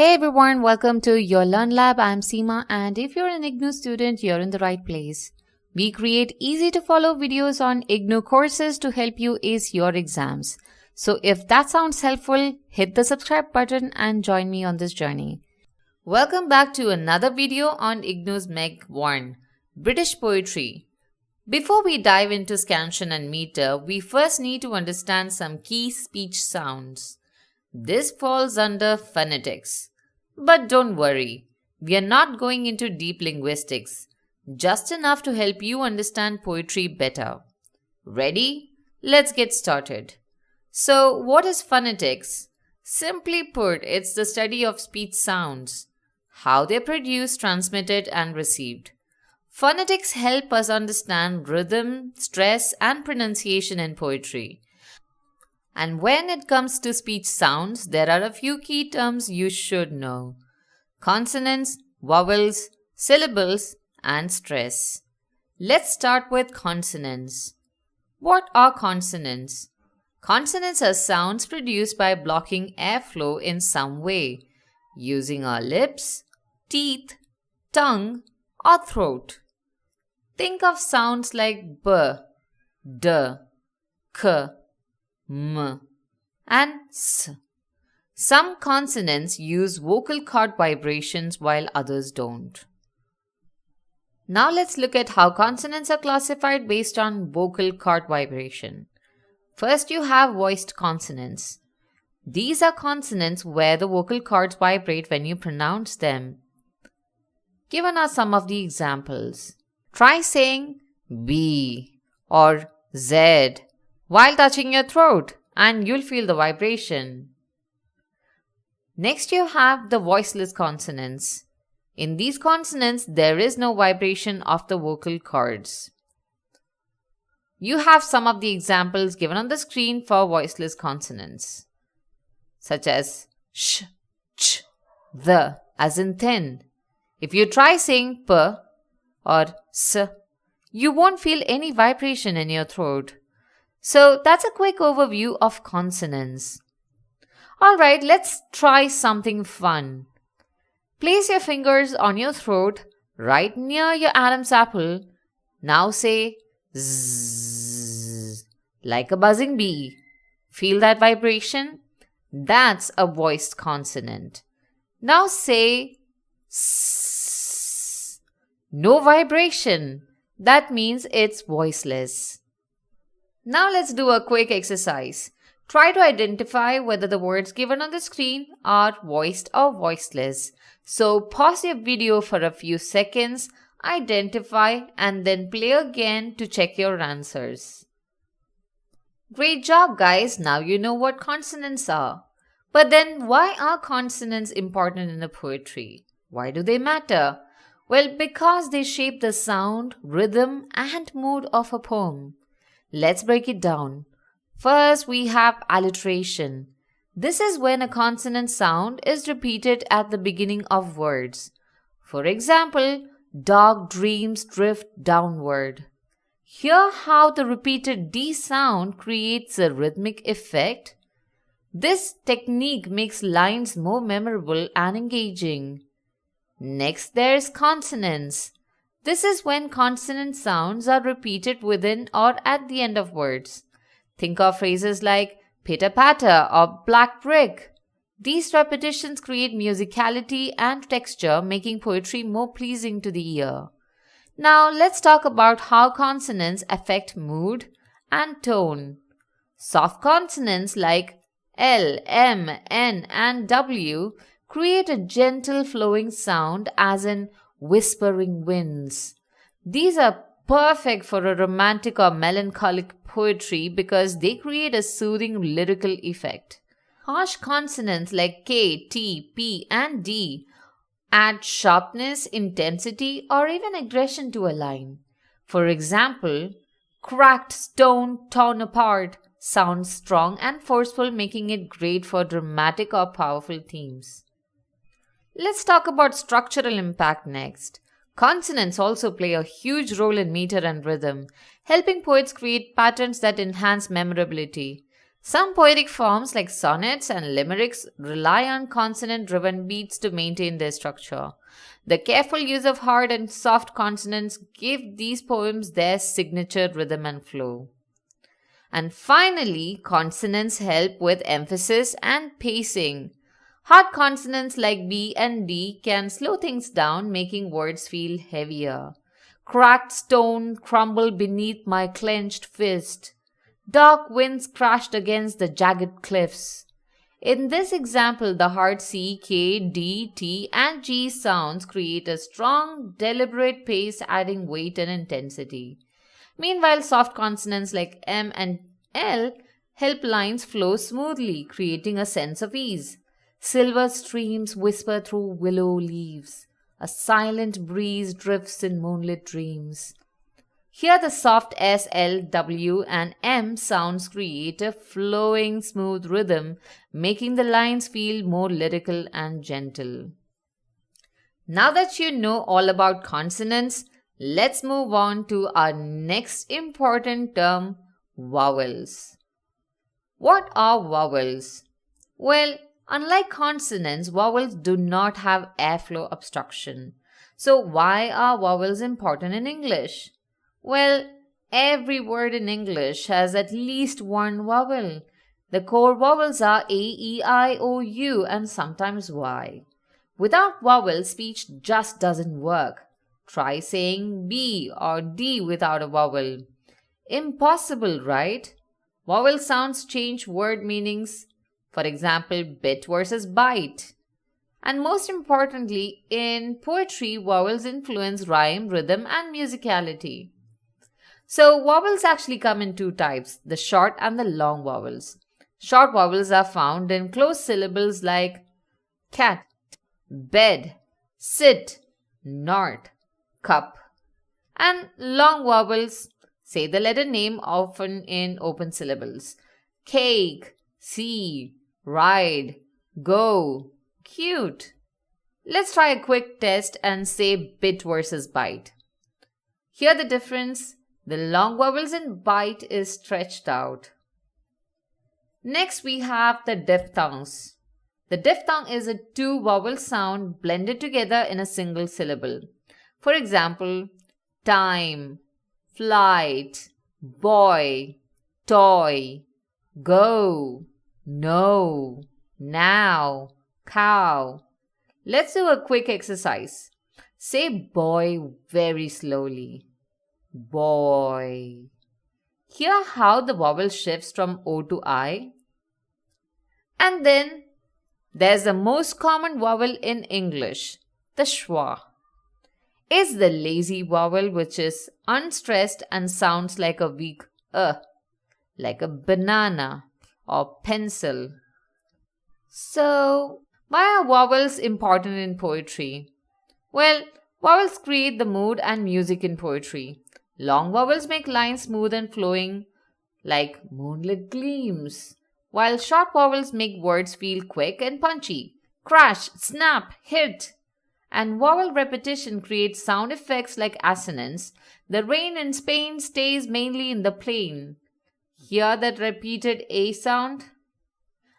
Hey everyone, welcome to Your Learn Lab. I'm Seema, and if you're an IGNOU student, you're in the right place. We create easy to follow videos on IGNOU courses to help you ace your exams. So if that sounds helpful, hit the subscribe button and join me on this journey. Welcome back to another video on IGNOU's Meg 1, British Poetry. Before we dive into scansion and meter, we first need to understand some key speech sounds. This falls under phonetics. But don't worry, we are not going into deep linguistics, just enough to help you understand poetry better. Ready? Let's get started. So, what is phonetics? Simply put, it's the study of speech sounds, how they're produced, transmitted, and received. Phonetics help us understand rhythm, stress, and pronunciation in poetry. And when it comes to speech sounds, there are a few key terms you should know: consonants, vowels, syllables, and stress. Let's start with consonants. What are consonants? Consonants are sounds produced by blocking airflow in some way, using our lips, teeth, tongue, or throat. Think of sounds like b, d, k, m, and s. Some consonants use vocal cord vibrations while others don't. Now let's look at how consonants are classified based on vocal cord vibration. First, you have voiced consonants. These are consonants where the vocal cords vibrate when you pronounce them. Given are some of the examples. Try saying B or Z while touching your throat, and you'll feel the vibration. Next, you have the voiceless consonants. In these consonants, there is no vibration of the vocal cords. You have some of the examples given on the screen for voiceless consonants, such as sh, ch, the, as in thin. If you try saying p or s, you won't feel any vibration in your throat. So that's a quick overview of consonants. Alright, let's try something fun. Place your fingers on your throat, right near your Adam's apple. Now say zzz, like a buzzing bee. Feel that vibration? That's a voiced consonant. Now say s. No vibration. That means it's voiceless. Now let's do a quick exercise. Try to identify whether the words given on the screen are voiced or voiceless. So pause your video for a few seconds, identify, and then play again to check your answers. Great job, guys! Now you know what consonants are. But then why are consonants important in a poetry? Why do they matter? Well, because they shape the sound, rhythm, and mood of a poem. Let's break it down. First, we have alliteration. This is when a consonant sound is repeated at the beginning of words. For example, dog dreams drift downward. Hear how the repeated D sound creates a rhythmic effect. This technique makes lines more memorable and engaging. Next, there's consonants. This is when consonant sounds are repeated within or at the end of words. Think of phrases like pitter-patter or black brick. These repetitions create musicality and texture, making poetry more pleasing to the ear. Now let's talk about how consonants affect mood and tone. Soft consonants like L, M, N, and W create a gentle flowing sound, as in whispering winds. These are perfect for a romantic or melancholic poetry because they create a soothing lyrical effect. Harsh consonants like K, T, P, and D add sharpness, intensity, or even aggression to a line. For example, cracked stone torn apart sounds strong and forceful, making it great for dramatic or powerful themes. Let's talk about structural impact next. Consonants also play a huge role in meter and rhythm, helping poets create patterns that enhance memorability. Some poetic forms like sonnets and limericks rely on consonant-driven beats to maintain their structure. The careful use of hard and soft consonants give these poems their signature rhythm and flow. And finally, consonants help with emphasis and pacing. Hard consonants like B and D can slow things down, making words feel heavier. Cracked stone crumbled beneath my clenched fist. Dark winds crashed against the jagged cliffs. In this example, the hard C, K, D, T, and G sounds create a strong, deliberate pace, adding weight and intensity. Meanwhile, soft consonants like M and L help lines flow smoothly, creating a sense of ease. Silver streams whisper through willow leaves. A silent breeze drifts in moonlit dreams. Here the soft S, L, W, and M sounds create a flowing, smooth rhythm, making the lines feel more lyrical and gentle. Now that you know all about consonants, let's move on to our next important term, vowels. What are vowels? Well, unlike consonants, vowels do not have airflow obstruction. So why are vowels important in English? Well, every word in English has at least one vowel. The core vowels are A, E, I, O, U, and sometimes Y. Without vowels, speech just doesn't work. Try saying B or D without a vowel. Impossible, right? Vowel sounds change word meanings. For example, bit versus bite. And most importantly, in poetry, vowels influence rhyme, rhythm, and musicality. So, vowels actually come in two types, the short and the long vowels. Short vowels are found in closed syllables like cat, bed, sit, north, cup. And long vowels say the letter name often in open syllables. Cake, see, ride, go, cute. Let's try a quick test and say bit versus bite. Here the difference. The long vowels in bite is stretched out. Next we have the diphthongs. The diphthong is a two-vowel sound blended together in a single syllable. For example, time, flight, boy, toy, go, no, now, cow. Let's do a quick exercise. Say boy very slowly. Boy. Hear how the vowel shifts from O to I. And then there's the most common vowel in English, the schwa. Is the lazy vowel which is unstressed and sounds like a weak like a banana or pencil. So, why are vowels important in poetry? Well, vowels create the mood and music in poetry. Long vowels make lines smooth and flowing like moonlit gleams, while short vowels make words feel quick and punchy. Crash, snap, hit. And vowel repetition creates sound effects like assonance. The rain in Spain stays mainly in the plain. Hear that repeated A sound?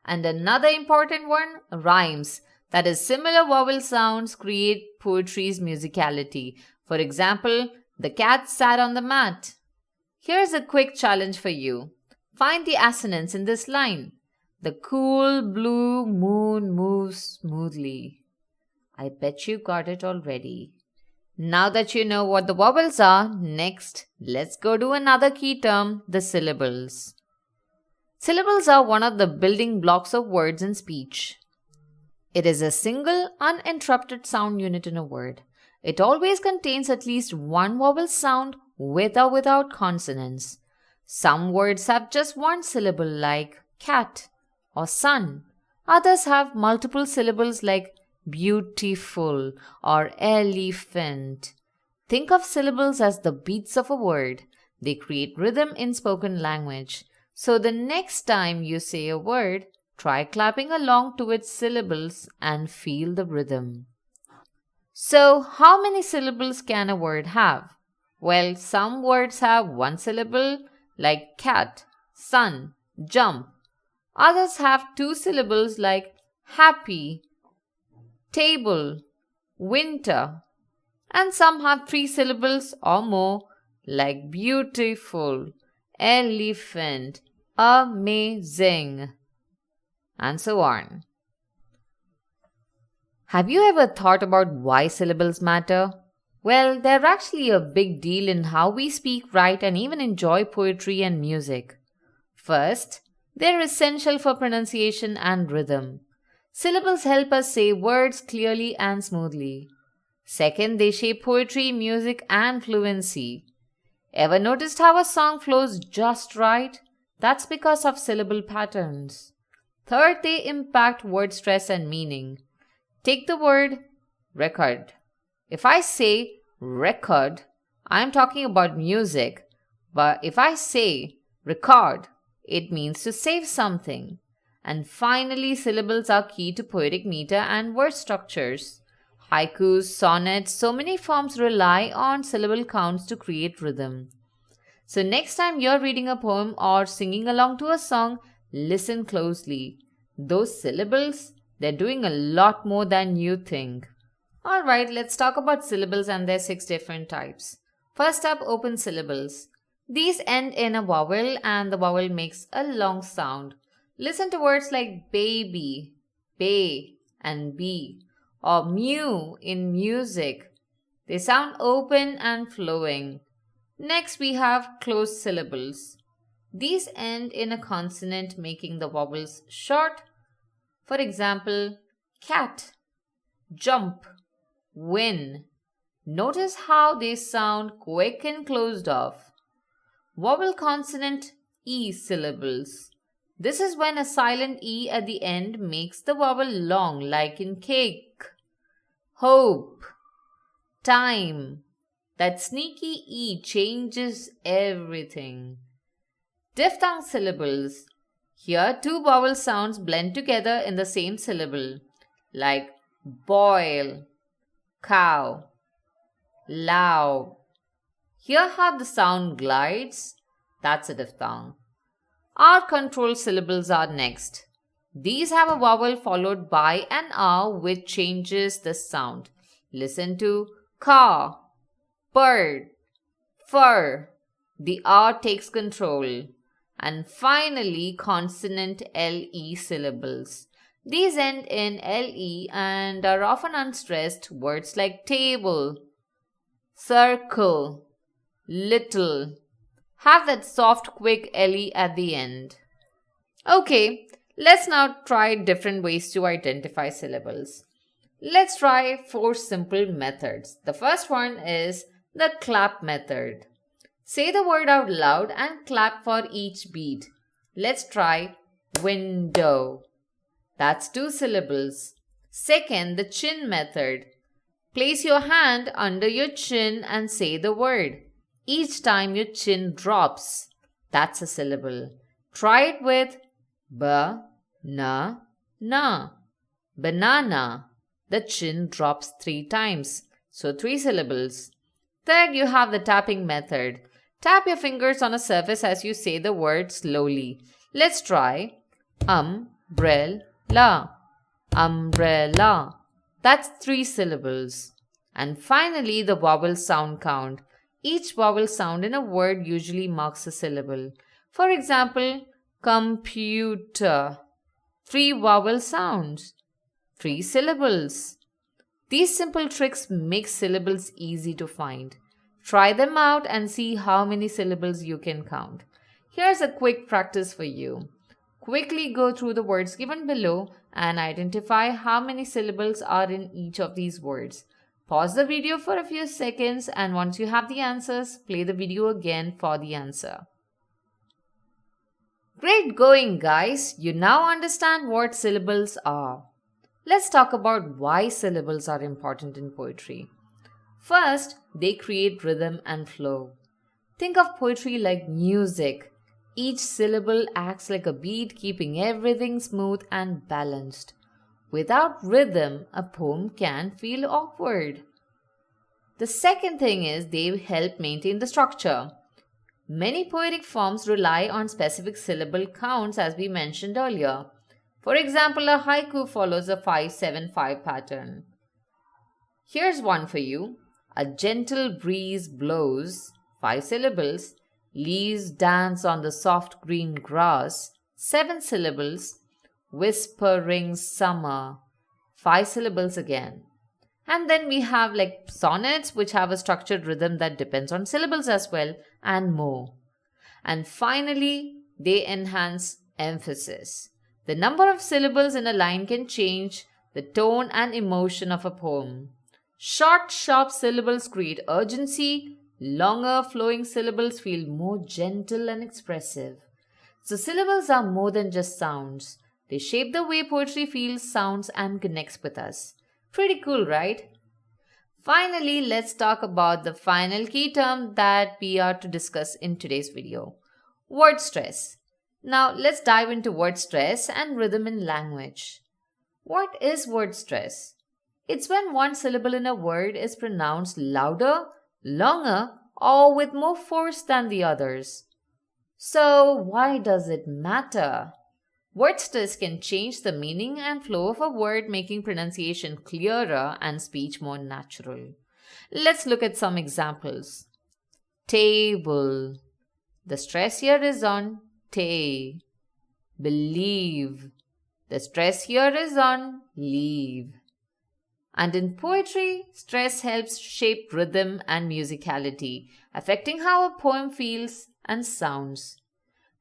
And another important one, rhymes. That is, similar vowel sounds create poetry's musicality. For example, the cat sat on the mat. Here's a quick challenge for you. Find the assonance in this line. The cool blue moon moves smoothly. I bet you got it already. Now that you know what the vowels are, next, let's go to another key term, the syllables. Syllables are one of the building blocks of words in speech. It is a single, uninterrupted sound unit in a word. It always contains at least one vowel sound with or without consonants. Some words have just one syllable like cat or sun. Others have multiple syllables like beautiful or elephant. Think of syllables as the beats of a word. They create rhythm in spoken language. So the next time you say a word, try clapping along to its syllables and feel the rhythm. So, how many syllables can a word have? Well, some words have one syllable like cat, sun, jump. Others have two syllables like happy, table, winter. And some have three syllables or more like beautiful, elephant, amazing, and so on. Have you ever thought about why syllables matter? Well, they're actually a big deal in how we speak, write, and even enjoy poetry and music. First, they're essential for pronunciation and rhythm. Syllables help us say words clearly and smoothly. Second, they shape poetry, music, and fluency. Ever noticed how a song flows just right? That's because of syllable patterns. Third, they impact word stress and meaning. Take the word record. If I say record, I'm talking about music. But if I say record, it means to save something. And finally, syllables are key to poetic meter and word structures. Haikus, sonnets, so many forms rely on syllable counts to create rhythm. So next time you're reading a poem or singing along to a song, listen closely. Those syllables, they're doing a lot more than you think. Alright, let's talk about syllables and their 6 different types. First up, open syllables. These end in a vowel and the vowel makes a long sound. Listen to words like baby, bay, and bee, or mew in music. They sound open and flowing. Next, we have closed syllables. These end in a consonant, making the vowels short. For example, cat, jump, win. Notice how they sound quick and closed off. Vowel consonant E syllables. This is when a silent E at the end makes the vowel long, like in cake, hope, time. That sneaky E changes everything. Diphthong syllables. Here, two vowel sounds blend together in the same syllable, like boil, cow, loud. Hear how the sound glides? That's a diphthong. R control syllables are next. These have a vowel followed by an R which changes the sound. Listen to car, bird, fur. The R takes control. And finally, consonant LE syllables. These end in LE and are often unstressed. Words like table, circle, little have that soft, quick LE at the end. Okay, let's now try different ways to identify syllables. Let's try 4 simple methods. The first one is the clap method. Say the word out loud and clap for each beat. Let's try window. That's 2 syllables. Second, the chin method. Place your hand under your chin and say the word. Each time your chin drops, that's a syllable. Try it with ba-na-na. Banana. The chin drops 3 times, so 3 syllables. Third, you have the tapping method. Tap your fingers on a surface as you say the word slowly. Let's try umbrella. Umbrella. That's 3 syllables. And finally, the vowel sound count. Each vowel sound in a word usually marks a syllable. For example, computer. 3 vowel sounds. 3 syllables. These simple tricks make syllables easy to find. Try them out and see how many syllables you can count. Here's a quick practice for you. Quickly go through the words given below and identify how many syllables are in each of these words. Pause the video for a few seconds and once you have the answers, play the video again for the answer. Great going, guys! You now understand what syllables are. Let's talk about why syllables are important in poetry. First, they create rhythm and flow. Think of poetry like music. Each syllable acts like a beat, keeping everything smooth and balanced. Without rhythm, a poem can feel awkward. The second thing is they help maintain the structure. Many poetic forms rely on specific syllable counts as we mentioned earlier. For example, a haiku follows a 5-7-5 pattern. Here's one for you. A gentle breeze blows, 5 syllables. Leaves dance on the soft green grass, 7 syllables. Whispering summer, 5 syllables again. And then we have like sonnets, which have a structured rhythm that depends on syllables as well, and more. And finally, they enhance emphasis. The number of syllables in a line can change the tone and emotion of a poem. Short, sharp syllables create urgency. Longer, flowing syllables feel more gentle and expressive. So syllables are more than just sounds. They shape the way poetry feels, sounds, and connects with us. Pretty cool, right? Finally, let's talk about the final key term that we are to discuss in today's video. Word stress. Now, let's dive into word stress and rhythm in language. What is word stress? It's when one syllable in a word is pronounced louder, longer, or with more force than the others. So, why does it matter? Word stress can change the meaning and flow of a word, making pronunciation clearer and speech more natural. Let's look at some examples. Table. The stress here is on te. Believe. The stress here is on leave. And in poetry, stress helps shape rhythm and musicality, affecting how a poem feels and sounds.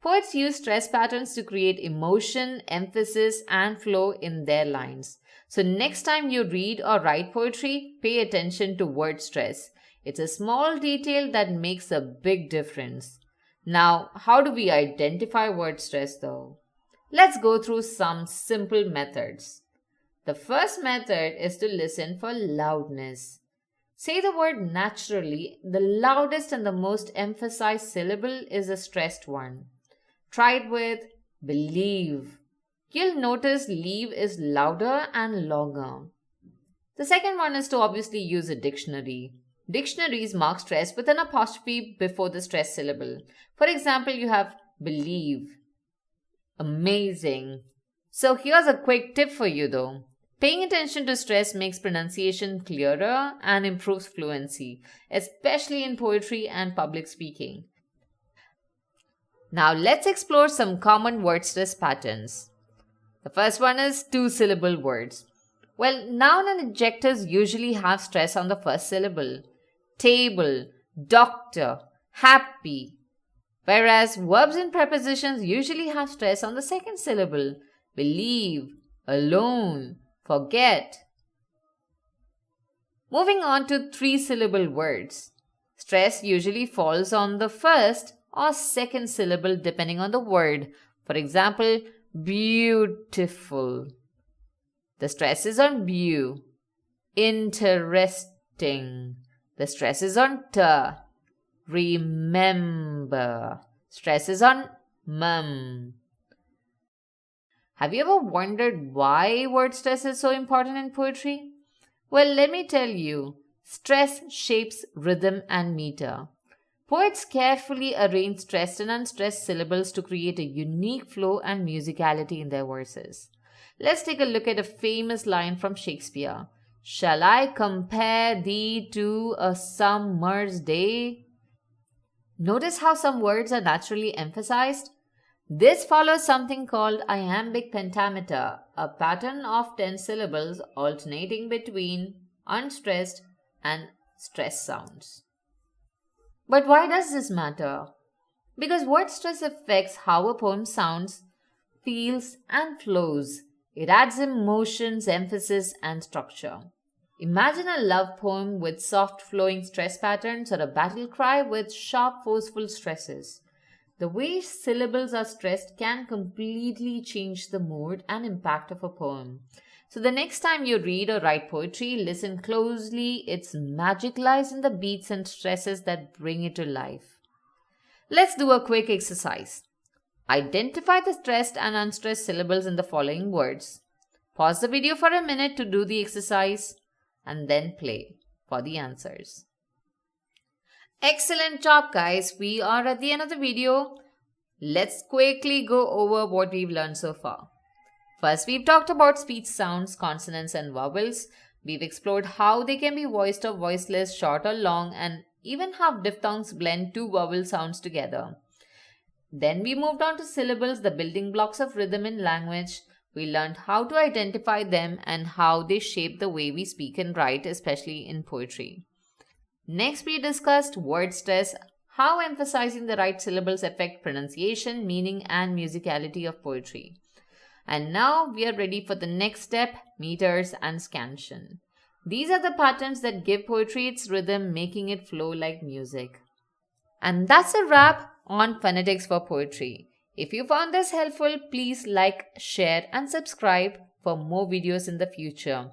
Poets use stress patterns to create emotion, emphasis, and flow in their lines. So next time you read or write poetry, pay attention to word stress. It's a small detail that makes a big difference. Now, how do we identify word stress though? Let's go through some simple methods. The first method is to listen for loudness. Say the word naturally. The loudest and the most emphasized syllable is a stressed one. Try it with believe. You'll notice leave is louder and longer. The second one is to obviously use a dictionary. Dictionaries mark stress with an apostrophe before the stress syllable. For example, you have believe. Amazing. So here's a quick tip for you though. Paying attention to stress makes pronunciation clearer and improves fluency, especially in poetry and public speaking. Now let's explore some common word stress patterns. The first one is 2-syllable words. Well, noun and adjectives usually have stress on the first syllable. Table, doctor, happy. Whereas verbs and prepositions usually have stress on the second syllable. Believe, alone, forget. Moving on to 3-syllable words. Stress usually falls on the first or second syllable depending on the word. For example, beautiful. The stress is on beau. Interesting. The stress is on t. Remember. Stress is on mum. Have you ever wondered why word stress is so important in poetry? Well, let me tell you. Stress shapes rhythm and meter. Poets carefully arrange stressed and unstressed syllables to create a unique flow and musicality in their verses. Let's take a look at a famous line from Shakespeare. Shall I compare thee to a summer's day? Notice how some words are naturally emphasized? This follows something called iambic pentameter, a pattern of 10 syllables alternating between unstressed and stressed sounds. But why does this matter? Because word stress affects how a poem sounds, feels, and flows. It adds emotions, emphasis, and structure. Imagine a love poem with soft flowing stress patterns or a battle cry with sharp, forceful stresses. The way syllables are stressed can completely change the mood and impact of a poem. So the next time you read or write poetry, listen closely. Its magic lies in the beats and stresses that bring it to life. Let's do a quick exercise. Identify the stressed and unstressed syllables in the following words. Pause the video for a minute to do the exercise and then play for the answers. Excellent job, guys. We are at the end of the video. Let's quickly go over what we've learned so far. First, we've talked about speech sounds, consonants, and vowels. We've explored how they can be voiced or voiceless, short or long, and even how diphthongs blend two vowel sounds together. Then we moved on to syllables, the building blocks of rhythm in language. We learned how to identify them and how they shape the way we speak and write, especially in poetry. Next, we discussed word stress, how emphasizing the right syllables affect pronunciation, meaning, and musicality of poetry. And now we are ready for the next step, meters and scansion. These are the patterns that give poetry its rhythm, making it flow like music. And that's a wrap on phonetics for poetry. If you found this helpful, please like, share, and subscribe for more videos in the future.